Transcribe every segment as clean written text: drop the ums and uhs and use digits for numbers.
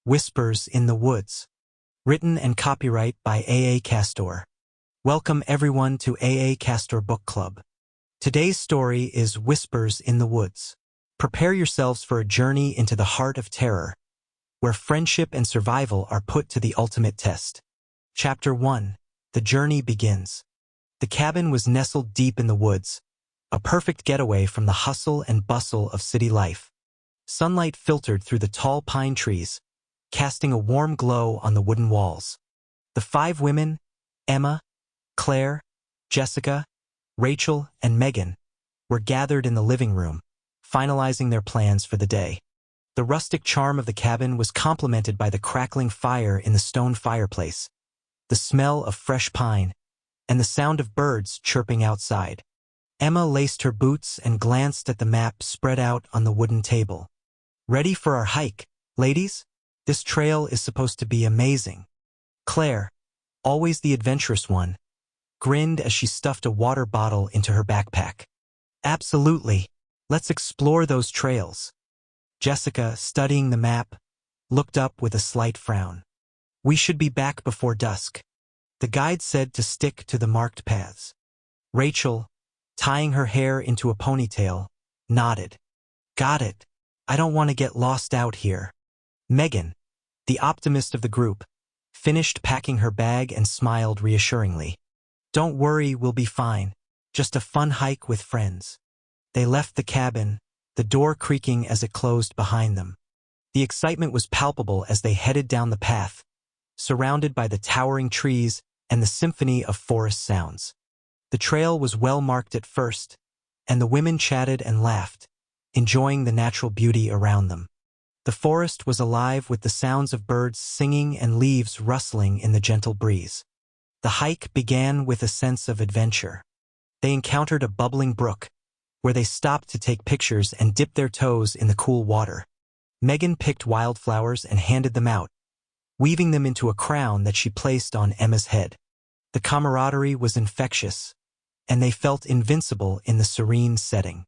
Whispers in the Woods. Written and copyright by A. A. Castor. Welcome everyone to A. A. Castor Book Club. Today's story is Whispers in the Woods. Prepare yourselves for a journey into the heart of terror, where friendship and survival are put to the ultimate test. Chapter 1. The journey begins. The cabin was nestled deep in the woods, a perfect getaway from the hustle and bustle of city life. Sunlight filtered through the tall pine trees, casting a warm glow on the wooden walls. The 5 women, Emma, Claire, Jessica, Rachel, and Megan, were gathered in the living room, finalizing their plans for the day. The rustic charm of the cabin was complemented by the crackling fire in the stone fireplace, the smell of fresh pine, and the sound of birds chirping outside. Emma laced her boots and glanced at the map spread out on the wooden table. "Ready for our hike, ladies? This trail is supposed to be amazing." Claire, always the adventurous one, grinned as she stuffed a water bottle into her backpack. "Absolutely. Let's explore those trails." Jessica, studying the map, looked up with a slight frown. "We should be back before dusk." The guide said to stick to the marked paths. Rachel, tying her hair into a ponytail, nodded. "Got it. I don't want to get lost out here." Megan, the optimist of the group, finished packing her bag and smiled reassuringly. "Don't worry, we'll be fine. Just a fun hike with friends." They left the cabin, the door creaking as it closed behind them. The excitement was palpable as they headed down the path, surrounded by the towering trees and the symphony of forest sounds. The trail was well marked at first, and the women chatted and laughed, enjoying the natural beauty around them. The forest was alive with the sounds of birds singing and leaves rustling in the gentle breeze. The hike began with a sense of adventure. They encountered a bubbling brook, where they stopped to take pictures and dip their toes in the cool water. Megan picked wildflowers and handed them out, weaving them into a crown that she placed on Emma's head. The camaraderie was infectious, and they felt invincible in the serene setting.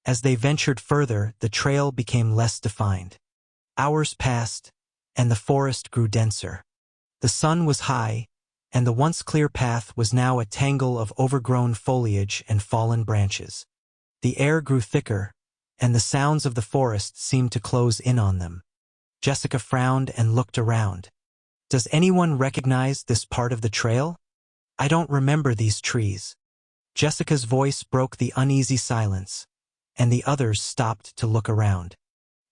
As they ventured further, the trail became less defined. Hours passed, and the forest grew denser. The sun was high, and the once clear path was now a tangle of overgrown foliage and fallen branches. The air grew thicker, and the sounds of the forest seemed to close in on them. Jessica frowned and looked around. "Does anyone recognize this part of the trail? I don't remember these trees." Jessica's voice broke the uneasy silence, and the others stopped to look around.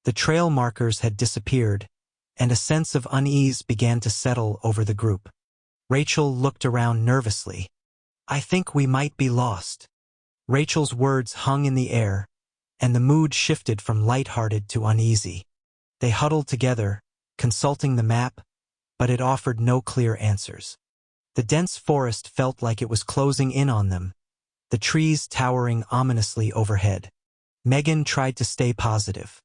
The trail markers had disappeared, and a sense of unease began to settle over the group. Rachel looked around nervously. "I think we might be lost." Rachel's words hung in the air, and the mood shifted from lighthearted to uneasy. They huddled together, consulting the map, but it offered no clear answers. The dense forest felt like it was closing in on them, the trees towering ominously overhead. Megan tried to stay positive.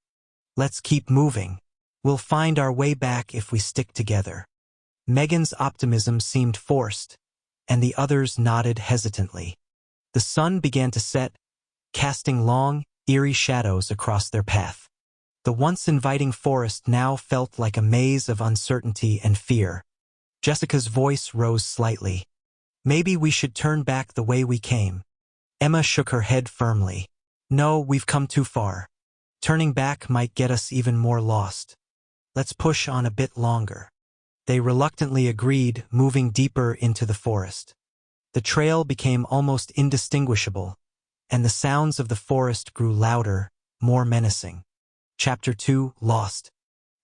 "Let's keep moving. We'll find our way back if we stick together." Megan's optimism seemed forced, and the others nodded hesitantly. The sun began to set, casting long, eerie shadows across their path. The once inviting forest now felt like a maze of uncertainty and fear. Jessica's voice rose slightly. "Maybe we should turn back the way we came." Emma shook her head firmly. "No, we've come too far. Turning back might get us even more lost. Let's push on a bit longer." They reluctantly agreed, moving deeper into the forest. The trail became almost indistinguishable, and the sounds of the forest grew louder, more menacing. Chapter 2. Lost.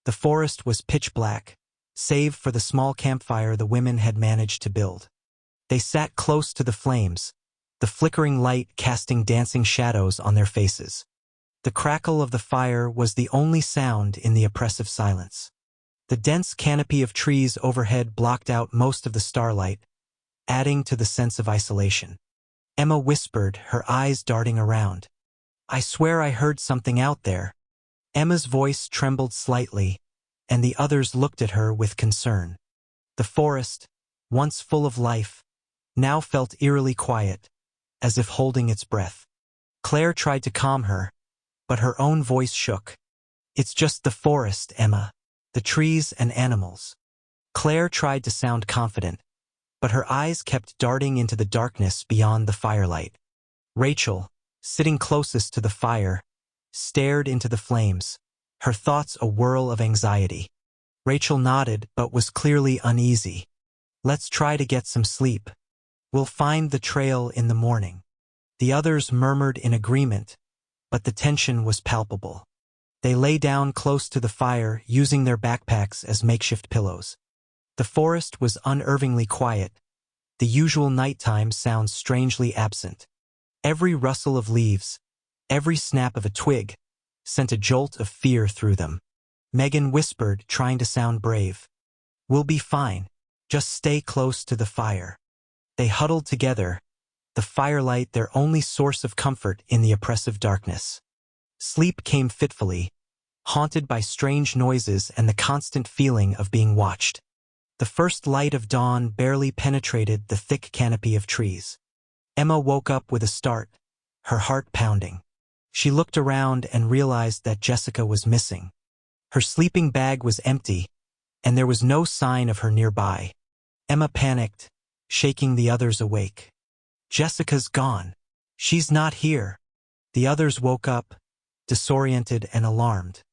The forest was pitch black, save for the small campfire the women had managed to build. They sat close to the flames, the flickering light casting dancing shadows on their faces. The crackle of the fire was the only sound in the oppressive silence. The dense canopy of trees overhead blocked out most of the starlight, adding to the sense of isolation. Emma whispered, her eyes darting around. "I swear I heard something out there." Emma's voice trembled slightly, and the others looked at her with concern. The forest, once full of life, now felt eerily quiet, as if holding its breath. Claire tried to calm her, but her own voice shook. "It's just the forest, Emma. the trees and animals. Claire tried to sound confident, but her eyes kept darting into the darkness beyond the firelight. Rachel, sitting closest to the fire, stared into the flames, her thoughts a whirl of anxiety. Rachel nodded but was clearly uneasy. "Let's try to get some sleep. We'll find the trail in the morning." The others murmured in agreement, but the tension was palpable. They lay down close to the fire, using their backpacks as makeshift pillows. The forest was unnervingly quiet, the usual nighttime sounds strangely absent. Every rustle of leaves, every snap of a twig, sent a jolt of fear through them. Megan whispered, trying to sound brave. "We'll be fine. Just stay close to the fire." They huddled together, the firelight their only source of comfort in the oppressive darkness. Sleep came fitfully, haunted by strange noises and the constant feeling of being watched. The first light of dawn barely penetrated the thick canopy of trees. Emma woke up with a start, her heart pounding. She looked around and realized that Jessica was missing. Her sleeping bag was empty, and there was no sign of her nearby. Emma panicked, shaking the others awake. "Jessica's gone. She's not here." The others woke up, disoriented and alarmed.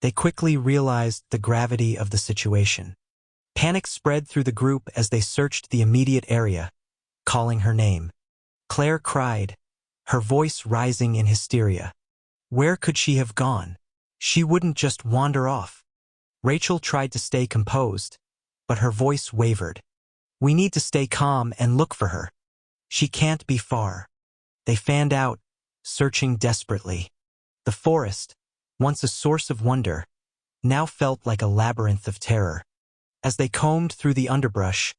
They quickly realized the gravity of the situation. Panic spread through the group as they searched the immediate area, calling her name. Claire cried, her voice rising in hysteria. Where could she have gone? She wouldn't just wander off. Rachel tried to stay composed, but her voice wavered. "We need to stay calm and look for her. She can't be far." They fanned out, searching desperately. The forest, once a source of wonder, now felt like a labyrinth of terror. As they combed through the underbrush,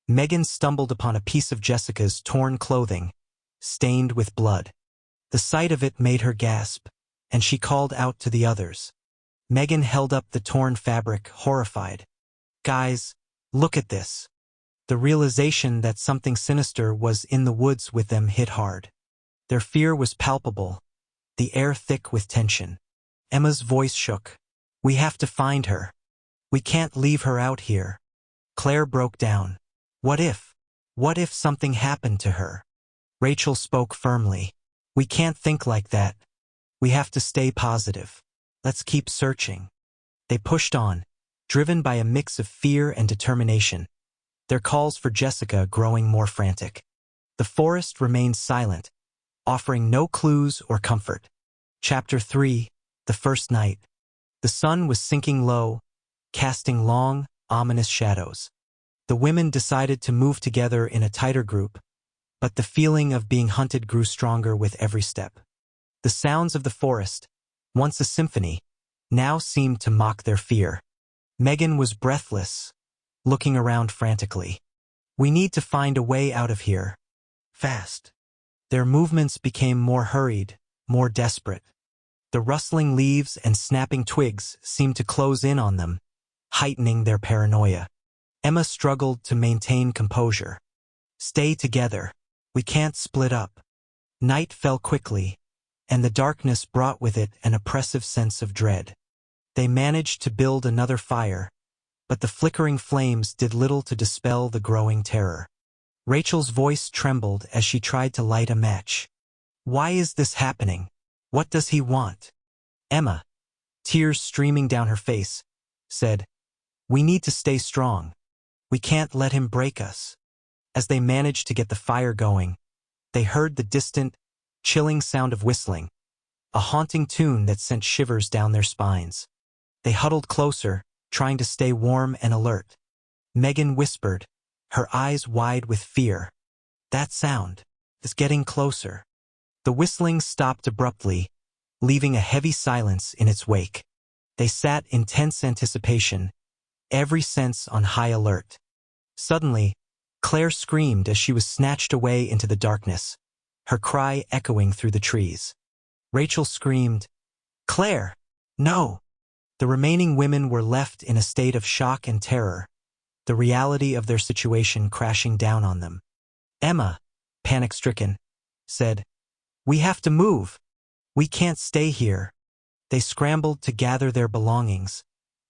Megan stumbled upon a piece of Jessica's torn clothing, stained with blood. The sight of it made her gasp, and she called out to the others. Megan held up the torn fabric, horrified. "Guys, look at this." The realization that something sinister was in the woods with them hit hard. Their fear was palpable, the air thick with tension. Emma's voice shook. "We have to find her. We can't leave her out here." Claire broke down. What if something happened to her?" Rachel spoke firmly. "We can't think like that. We have to stay positive. Let's keep searching." They pushed on, driven by a mix of fear and determination, their calls for Jessica growing more frantic. The forest remained silent, offering no clues or comfort. Chapter 3, The First Night. The sun was sinking low, casting long, ominous shadows. The women decided to move together in a tighter group, but the feeling of being hunted grew stronger with every step. The sounds of the forest, once a symphony, now seemed to mock their fear. Megan was breathless, looking around frantically. "We need to find a way out of here. Fast." Their movements became more hurried, more desperate. The rustling leaves and snapping twigs seemed to close in on them, heightening their paranoia. Emma struggled to maintain composure. "Stay together. We can't split up." Night fell quickly, and the darkness brought with it an oppressive sense of dread. They managed to build another fire, but the flickering flames did little to dispel the growing terror. Rachel's voice trembled as she tried to light a match. "Why is this happening? What does he want?" Emma, tears streaming down her face, said, "We need to stay strong. We can't let him break us." As they managed to get the fire going, they heard the distant, chilling sound of whistling, a haunting tune that sent shivers down their spines. They huddled closer, trying to stay warm and alert. Megan whispered, her eyes wide with fear. "That sound is getting closer." The whistling stopped abruptly, leaving a heavy silence in its wake. They sat in tense anticipation, every sense on high alert. Suddenly, Claire screamed as she was snatched away into the darkness, her cry echoing through the trees. Rachel screamed, "Claire, no!" The remaining women were left in a state of shock and terror, the reality of their situation crashing down on them. Emma, panic-stricken, said, "We have to move. We can't stay here." They scrambled to gather their belongings,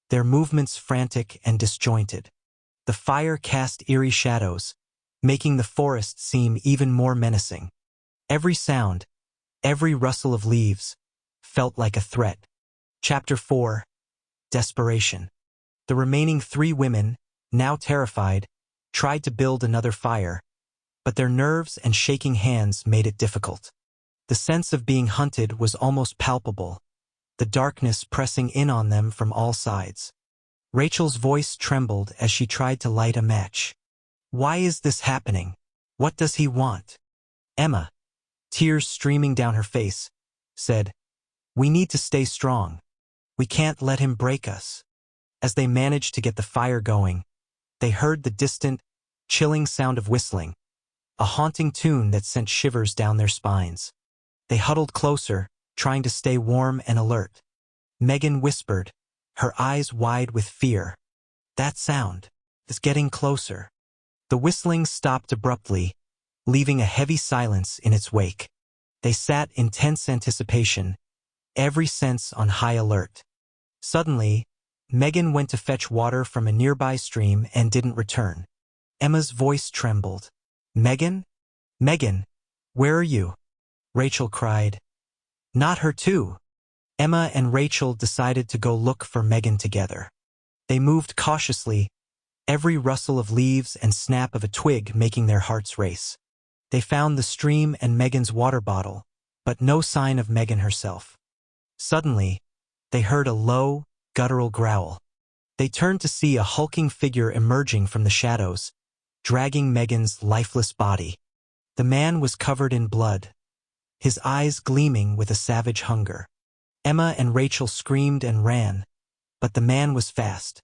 their movements frantic and disjointed. The fire cast eerie shadows, making the forest seem even more menacing. Every sound, every rustle of leaves, felt like a threat. Chapter 4. Desperation. The remaining 3 women, now terrified, tried to build another fire, but their nerves and shaking hands made it difficult. The sense of being hunted was almost palpable, the darkness pressing in on them from all sides. Rachel's voice trembled as she tried to light a match. "Why is this happening? What does he want?" Emma, tears streaming down her face, said, "We need to stay strong. We can't let him break us." As they managed to get the fire going, they heard the distant, chilling sound of whistling, a haunting tune that sent shivers down their spines. They huddled closer, trying to stay warm and alert. Megan whispered, her eyes wide with fear, "That sound is getting closer." The whistling stopped abruptly, leaving a heavy silence in its wake. They sat in tense anticipation, every sense on high alert. Suddenly, Megan went to fetch water from a nearby stream and didn't return. Emma's voice trembled. "Megan? Megan, where are you?" Rachel cried. "Not her too." Emma and Rachel decided to go look for Megan together. They moved cautiously, every rustle of leaves and snap of a twig making their hearts race. They found the stream and Megan's water bottle, but no sign of Megan herself. Suddenly, they heard a low, guttural growl. They turned to see a hulking figure emerging from the shadows, dragging Megan's lifeless body. The man was covered in blood, his eyes gleaming with a savage hunger. Emma and Rachel screamed and ran, but the man was fast.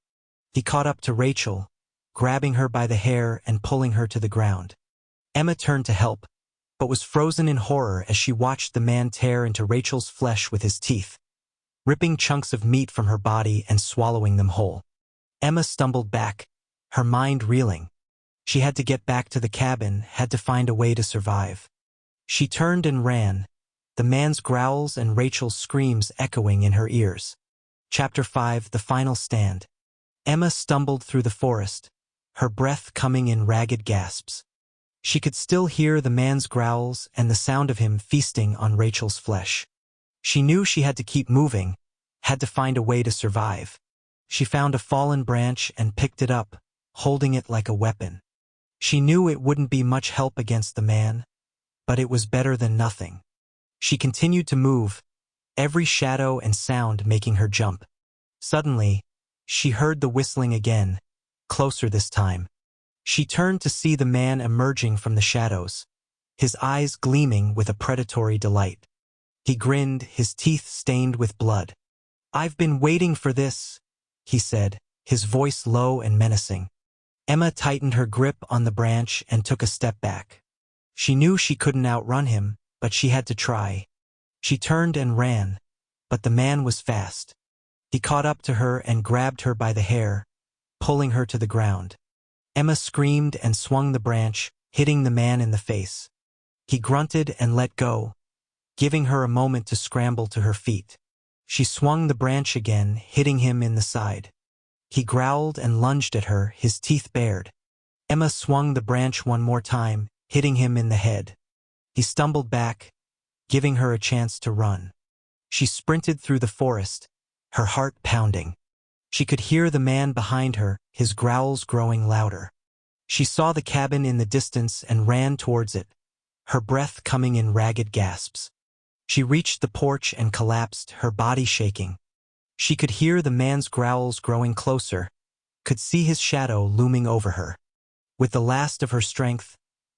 He caught up to Rachel, grabbing her by the hair and pulling her to the ground. Emma turned to help, but was frozen in horror as she watched the man tear into Rachel's flesh with his teeth, ripping chunks of meat from her body and swallowing them whole. Emma stumbled back, her mind reeling. She had to get back to the cabin, had to find a way to survive. She turned and ran, the man's growls and Rachel's screams echoing in her ears. Chapter 5. The Final Stand. Emma stumbled through the forest, her breath coming in ragged gasps. She could still hear the man's growls and the sound of him feasting on Rachel's flesh. She knew she had to keep moving, had to find a way to survive. She found a fallen branch and picked it up, holding it like a weapon. She knew it wouldn't be much help against the man, but it was better than nothing. She continued to move, every shadow and sound making her jump. Suddenly, she heard the whistling again, closer this time. She turned to see the man emerging from the shadows, his eyes gleaming with a predatory delight. He grinned, his teeth stained with blood. "I've been waiting for this," he said, his voice low and menacing. Emma tightened her grip on the branch and took a step back. She knew she couldn't outrun him, but she had to try. She turned and ran, but the man was fast. He caught up to her and grabbed her by the hair, pulling her to the ground. Emma screamed and swung the branch, hitting the man in the face. He grunted and let go, giving her a moment to scramble to her feet. She swung the branch again, hitting him in the side. He growled and lunged at her, his teeth bared. Emma swung the branch one more time, hitting him in the head. He stumbled back, giving her a chance to run. She sprinted through the forest, her heart pounding. She could hear the man behind her, his growls growing louder. She saw the cabin in the distance and ran towards it, her breath coming in ragged gasps. She reached the porch and collapsed, her body shaking. She could hear the man's growls growing closer, could see his shadow looming over her. With the last of her strength,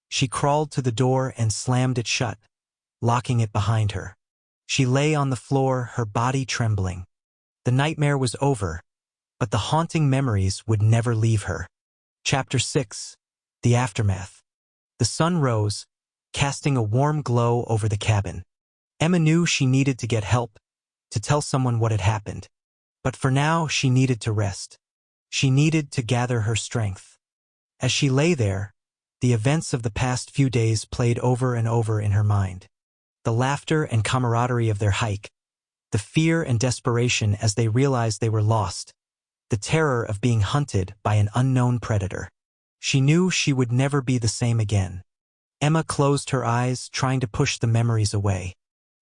she crawled to the door and slammed it shut, locking it behind her. She lay on the floor, her body trembling. The nightmare was over, but the haunting memories would never leave her. Chapter 6. The Aftermath. The sun rose, casting a warm glow over the cabin. Emma knew she needed to get help, to tell someone what had happened. But for now, she needed to rest. She needed to gather her strength. As she lay there, the events of the past few days played over and over in her mind. The laughter and camaraderie of their hike, the fear and desperation as they realized they were lost, the terror of being hunted by an unknown predator. She knew she would never be the same again. Emma closed her eyes, trying to push the memories away.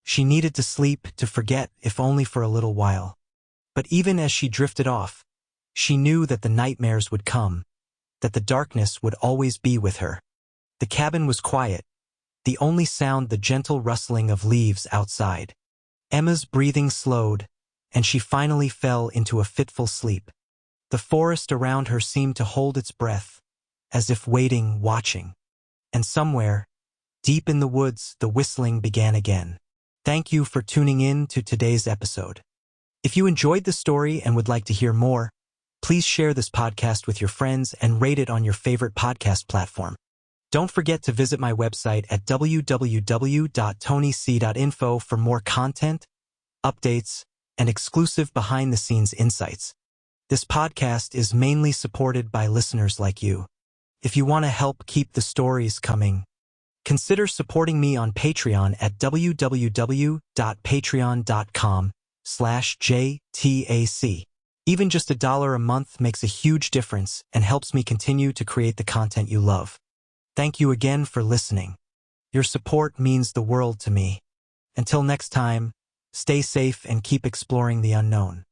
She needed to sleep, to forget, if only for a little while. But even as she drifted off, she knew that the nightmares would come, that the darkness would always be with her. The cabin was quiet, the only sound the gentle rustling of leaves outside. Emma's breathing slowed, and she finally fell into a fitful sleep. The forest around her seemed to hold its breath, as if waiting, watching. And somewhere, deep in the woods, the whistling began again. Thank you for tuning in to today's episode. If you enjoyed the story and would like to hear more, please share this podcast with your friends and rate it on your favorite podcast platform. Don't forget to visit my website at www.tonyc.info for more content, updates, and exclusive behind-the-scenes insights. This podcast is mainly supported by listeners like you. If you want to help keep the stories coming, consider supporting me on Patreon at www.patreon.com/JTAC. Even just $1 a month makes a huge difference and helps me continue to create the content you love. Thank you again for listening. Your support means the world to me. Until next time, stay safe and keep exploring the unknown.